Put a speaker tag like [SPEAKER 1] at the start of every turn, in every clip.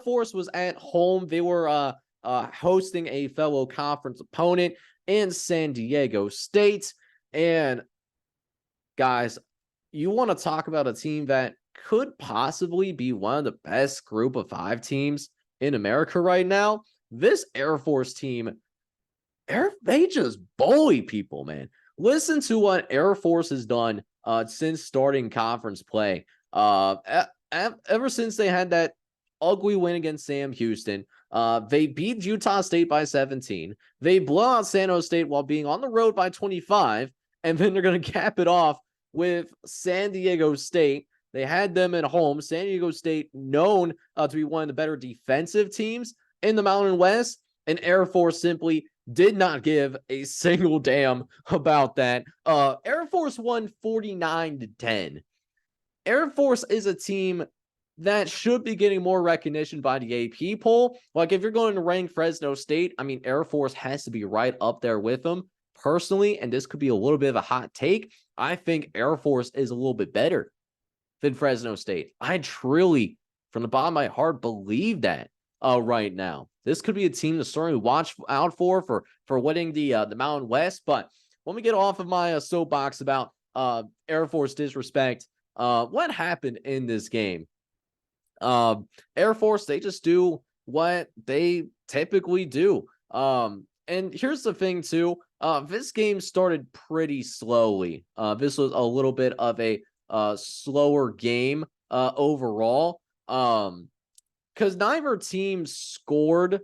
[SPEAKER 1] Force was at home. They were hosting a fellow conference opponent in San Diego State. And guys, you want to talk about a team that could possibly be one of the best group of 5 teams in America right now? This Air Force team, they just bully people, man. Listen to what Air Force has done since starting conference play. Ever since they had that ugly win against Sam Houston, they beat Utah State by 17. They blow out San Jose State while being on the road by 25, and then they're going to cap it off with San Diego State. They had them at home. San Diego State known to be one of the better defensive teams in the Mountain West, and Air Force simply did not give a single damn about that. Air Force won 49-10. Air Force is a team that should be getting more recognition by the AP poll. Like, if you're going to rank Fresno State, I mean, Air Force has to be right up there with them. Personally, and this could be a little bit of a hot take, I think Air Force is a little bit better than Fresno State. I truly, from the bottom of my heart, believe that right now. This could be a team to certainly watch out for winning the Mountain West. But let me get off of my soapbox about Air Force disrespect. What happened in this game? Air Force, they just do what they typically do. And here's the thing too. This game started pretty slowly. This was a little bit of a slower game overall. Because neither team scored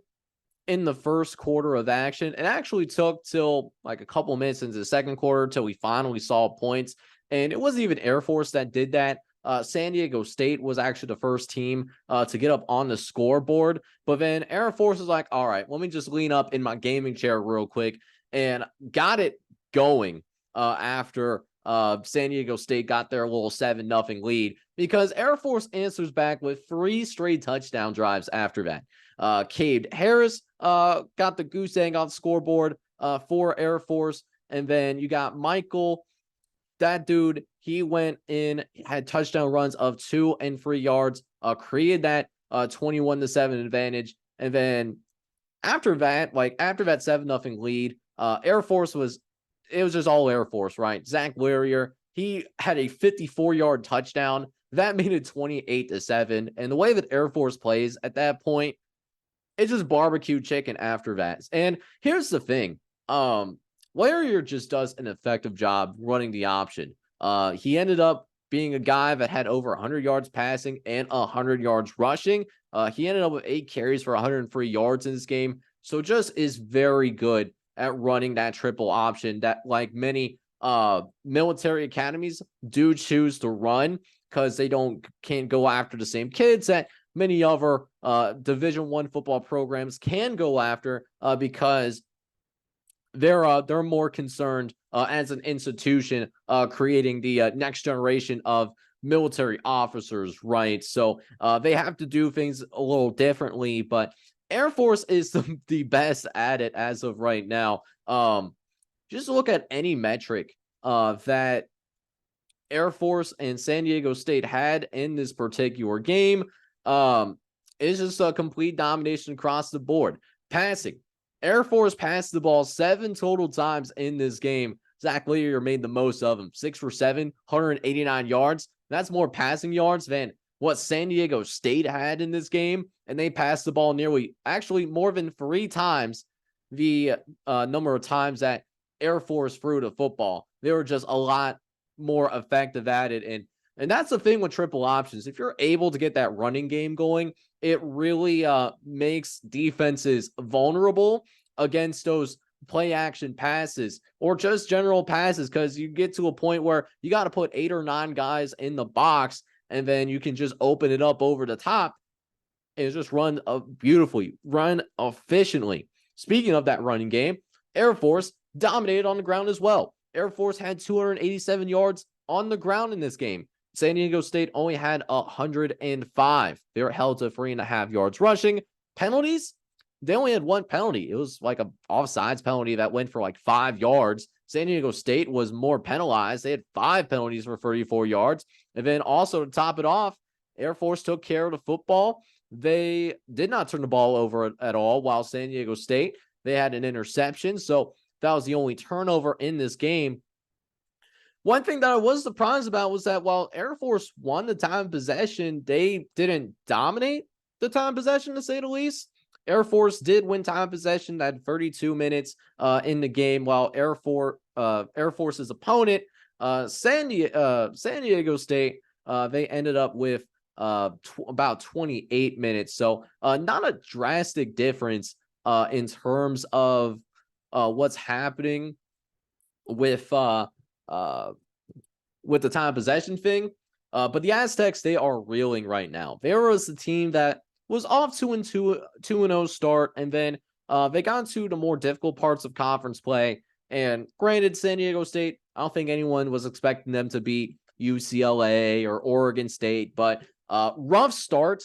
[SPEAKER 1] in the first quarter of action. It actually took till like a couple minutes into the second quarter till we finally saw points. And it wasn't even Air Force that did that. San Diego State was actually the first team to get up on the scoreboard. But then Air Force is like, all right, let me just lean up in my gaming chair real quick, and got it going after San Diego State got their little 7-0 lead, because Air Force answers back with 3 straight touchdown drives after that. Cade Harris got the goose egg on the scoreboard for Air Force. And then you got Michael. That dude, he went in, had touchdown runs of 2 and 3 yards, created that 21-7 advantage. And then after that 7-0 lead, Air Force was just all Air Force, right? Zach Warrior, he had a 54-yard touchdown. That made it 28-7. And the way that Air Force plays at that point, it's just barbecue chicken after that. And here's the thing. Warrior just does an effective job running the option. He ended up being a guy that had over 100 yards passing and 100 yards rushing. He ended up with 8 carries for 103 yards in this game. So just is very good at running that triple option that, like many military academies do choose to run, because they can't go after the same kids that many other Division I football programs can go after, because they're more concerned as an institution creating the next generation of military officers, right? So they have to do things a little differently, but Air Force is the best at it as of right now. Just look at any metric that Air Force and San Diego State had in this particular game. It's just a complete domination across the board. Passing. Air Force passed the ball 7 total times in this game. Zach Lear made the most of them. 6 for 7, 189 yards. That's more passing yards than what San Diego State had in this game. And they passed the ball actually more than 3 times the number of times that Air Force threw the football. They were just a lot more effective at it. And that's the thing with triple options. If you're able to get that running game going, it really makes defenses vulnerable against those play action passes or just general passes, because you get to a point where you got to put 8 or 9 guys in the box, and then you can just open it up over the top and just run beautifully, run efficiently. Speaking of that running game, Air Force dominated on the ground as well. Air Force had 287 yards on the ground in this game. San Diego State only had 105. They were held to 3.5 yards rushing. Penalties, they only had 1 penalty. It was like a offsides penalty that went for like 5 yards. San Diego State was more penalized. They had 5 penalties for 34 yards. And then also to top it off, Air Force took care of the football. they did not turn the ball over at all, while San Diego State, they had an interception. So that was the only turnover in this game. One thing that I was surprised about was that while Air Force won the time of possession, they didn't dominate the time of possession, to say the least. Air Force did win time of possession at 32 minutes in the game, while Air Force's opponent, San Diego State, they ended up with about 28 minutes. So not a drastic difference in terms of what's happening with the time of possession thing. But the Aztecs, they are reeling right now. There was a team that was off 2-0 start, and then they got into the more difficult parts of conference play. And granted, San Diego State, I don't think anyone was expecting them to beat UCLA or Oregon State, but rough start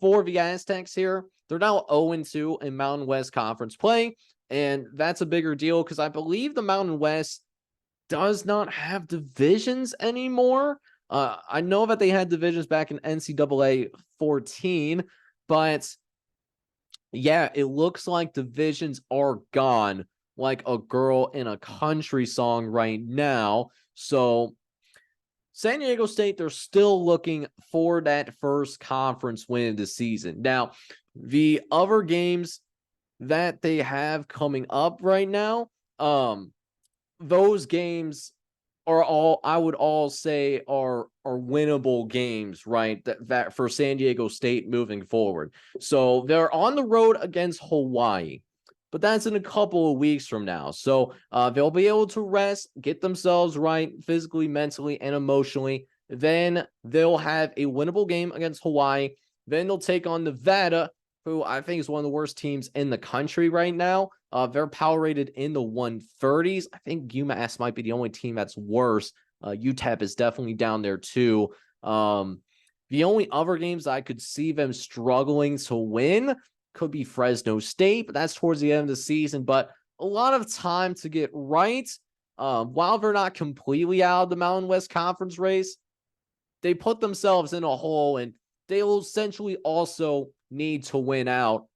[SPEAKER 1] for the Aztecs here. They're now 0-2 in Mountain West Conference play, and that's a bigger deal because I believe the Mountain West does not have divisions anymore. I know that they had divisions back in NCAA 14, but yeah, it looks like divisions are gone like a girl in a country song right now. So San Diego State, they're still looking for that first conference win of the season. Now, the other games that they have coming up right now, those games are all, I would all say, are winnable games, right? That for San Diego State moving forward. So they're on the road against Hawaii, but that's in a couple of weeks from now. So they'll be able to rest, get themselves right physically, mentally, and emotionally. Then they'll have a winnable game against Hawaii. Then they'll take on Nevada, who I think is one of the worst teams in the country right now. They're power rated in the 130s. I think UMass might be the only team that's worse. UTEP is definitely down there too. The only other games I could see them struggling to win could be Fresno State, but that's towards the end of the season. But a lot of time to get right. While they're not completely out of the Mountain West Conference race, they put themselves in a hole, and they will essentially also need to win out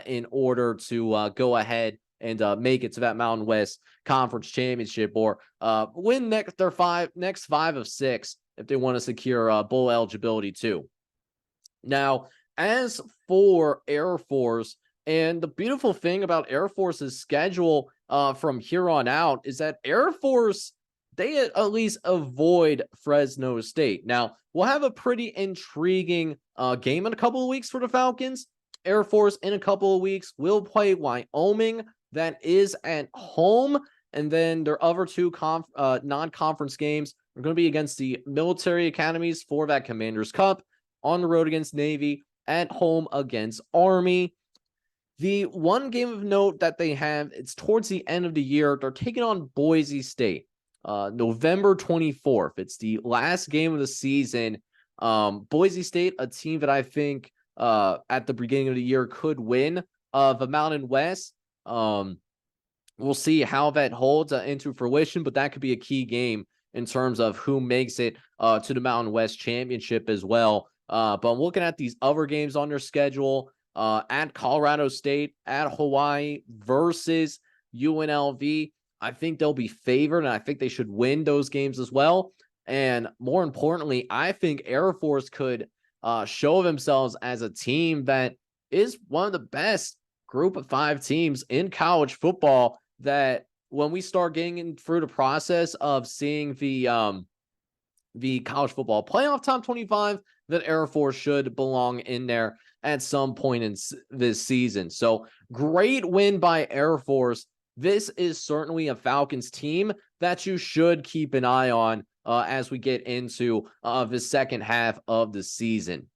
[SPEAKER 1] in order to go ahead and make it to that Mountain West Conference Championship, or win next 5 of 6 if they want to secure bowl eligibility too. Now, as for Air Force, and the beautiful thing about Air Force's schedule from here on out is that Air Force, they at least avoid Fresno State. Now, we'll have a pretty intriguing game in a couple of weeks for the Falcons. Air Force in a couple of weeks will play Wyoming. That is at home. And then their other two non-conference games are going to be against the military academies for that Commanders Cup, on the road against Navy, at home against Army. The one game of note that they have, it's towards the end of the year. They're taking on Boise State, November 24th. It's the last game of the season. Boise State, a team that I think at the beginning of the year could win the Mountain West. We'll see how that holds into fruition, but that could be a key game in terms of who makes it to the Mountain West Championship as well. But I'm looking at these other games on their schedule, at Colorado State, at Hawaii versus UNLV. I think they'll be favored, and I think they should win those games as well. And more importantly, I think Air Force could show themselves as a team that is one of the best group of 5 teams in college football, that when we start getting through the process of seeing the college football playoff top 25, that Air Force should belong in there at some point in this season. So great win by Air Force. This is certainly a Falcons team that you should keep an eye on as we get into the second half of the season.